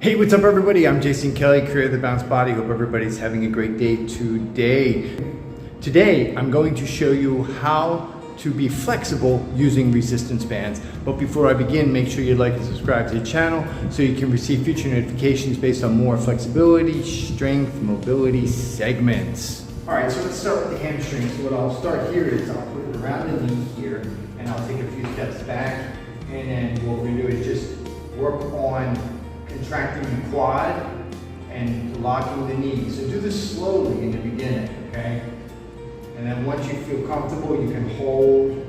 Hey, what's up everybody? I'm Jason Kelly, creator of The Balanced Body. Hope everybody's having a great day today. Today, I'm going to show you how to be flexible using resistance bands. But before I begin, make sure you like and subscribe to the channel so you can receive future notifications based on more flexibility, strength, mobility segments. All right, so let's start with the hamstrings. So what I'll start here is I'll put it around the knee here, and I'll take a few steps back, and then what we're gonna do is just work on contracting the quad and locking the knee. So do this slowly in the beginning, okay? And then once you feel comfortable, you can hold,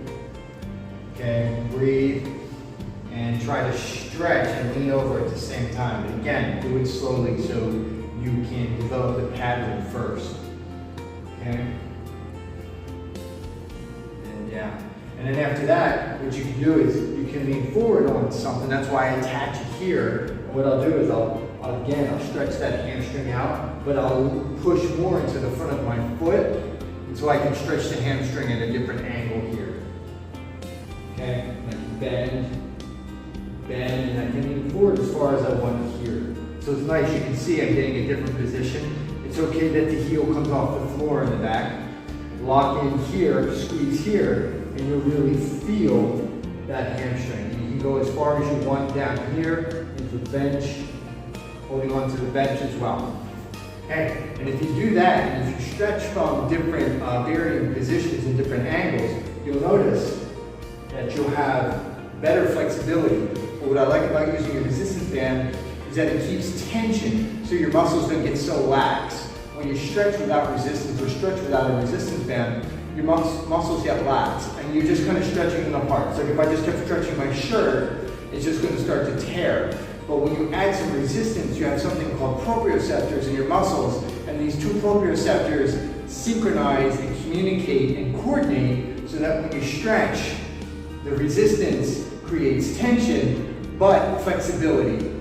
okay? Breathe, and try to stretch and lean over at the same time. But again, do it slowly so you can develop the pattern first, okay? And down. And then after that, what you can do is you can lean forward on something. That's why I attach it here. What I'll do is I'll stretch that hamstring out, but I'll push more into the front of my foot, and so I can stretch the hamstring at a different angle here. Okay, I can bend, and I can lean forward as far as I want here. So it's nice, you can see I'm getting a different position. It's okay that the heel comes off the floor in the back. Lock in here, squeeze here, and you'll really feel that hamstring. You can go as far as you want down here, into the bench, holding onto the bench as well. Okay, and if you do that, and if you stretch from different varying positions and different angles, you'll notice that you'll have better flexibility. But what I like about using a resistance band is that it keeps tension, so your muscles don't get so lax. When you stretch without resistance or stretch without a resistance band, your muscles get lax, and you're just kind of stretching them apart. So if I just kept stretching my shirt, it's just going to start to tear. But when you add some resistance, you have something called proprioceptors in your muscles, and these two proprioceptors synchronize and communicate and coordinate so that when you stretch, the resistance creates tension, but flexibility.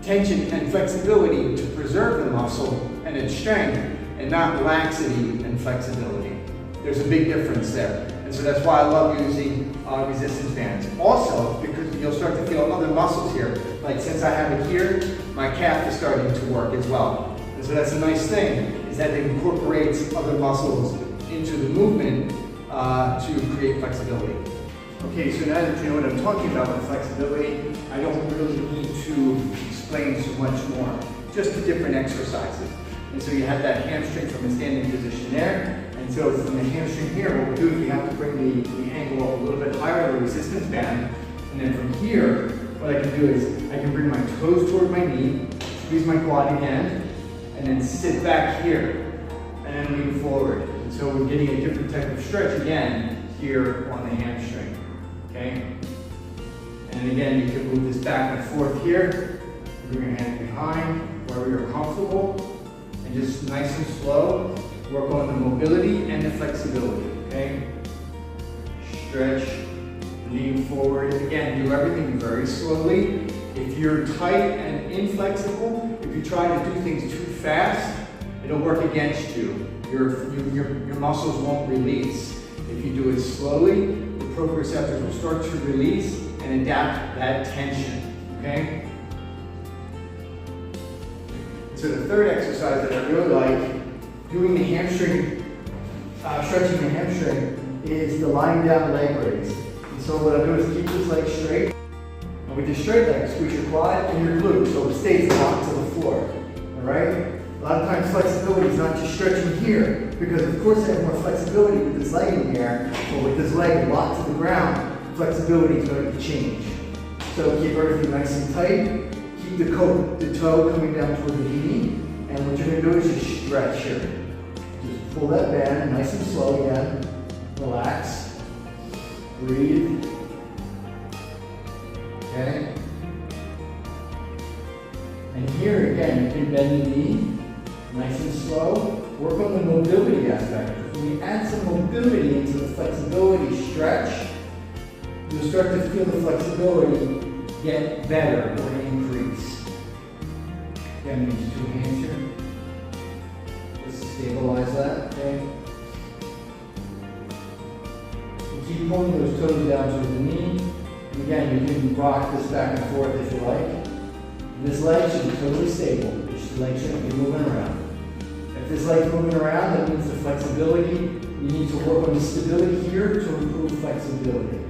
Tension and flexibility to preserve the muscle and its strength, and not laxity and flexibility. There's a big difference there. And so that's why I love using resistance bands. Also, because you'll start to feel other muscles here. Like since I have it here, my calf is starting to work as well. And so that's a nice thing, is that it incorporates other muscles into the movement to create flexibility. Okay, so now that you know what I'm talking about with flexibility, I don't really need to explain so much more. Just the different exercises. And so you have that hamstring from a standing position there. And so from the hamstring here, what we'll do is we have to bring the ankle up a little bit higher, the resistance band. And then from here, what I can do is I can bring my toes toward my knee, squeeze my quad again, and then sit back here, and then lean forward. And so we're getting a different type of stretch again here on the hamstring, okay? And again, you can move this back and forth here. Bring your hands behind, wherever you're comfortable, and just nice and slow, work on the mobility and the flexibility, okay? Stretch, lean forward. Again, do everything very slowly. If you're tight and inflexible, if you try to do things too fast, it'll work against you. Your muscles won't release. If you do it slowly, the proprioceptors will start to release and adapt that tension, okay? So the third exercise that I really like, doing the hamstring, stretching the hamstring, is the lying down leg raise. And so what I do is keep this leg straight, and with your straight leg, squeeze your quad and your glute so it stays locked to the floor, all right? A lot of times flexibility is not just stretching here, because of course I have more flexibility with this leg in here, but with this leg locked to the ground, flexibility is going to change. So keep everything nice and tight. Keep the toe coming down toward the knee, and what you're going to do is just stretch here. Just pull that band nice and slow again. Relax. Breathe. Okay. And here again, you can bend the knee, nice and slow. Work on the mobility aspect. When you add some mobility into the flexibility stretch, you'll start to feel the flexibility get better or increase. Again, use two hands here. Just stabilize that, okay? And keep pulling those toes down to the knee. And again, you can rock this back and forth if you like. This leg should be totally stable. This leg shouldn't be moving around. If this leg's moving around, that means the flexibility. You need to work on the stability here to improve flexibility.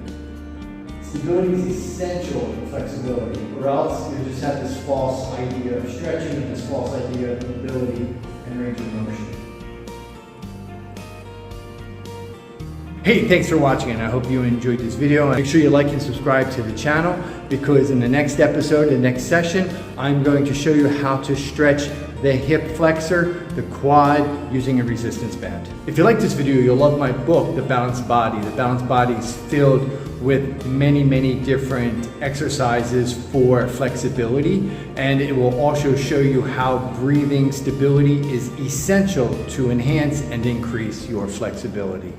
Stability is essential in flexibility, or else you just have this false idea of stretching and this false idea of mobility and range of motion. Hey, thanks for watching, and I hope you enjoyed this video. Make sure you like and subscribe to the channel, because in the next episode, the next session, I'm going to show you how to stretch the hip flexor, the quad, using a resistance band. If you like this video, you'll love my book, The Balanced Body. The Balanced Body is filled with many different exercises for flexibility, and it will also show you how breathing stability is essential to enhance and increase your flexibility.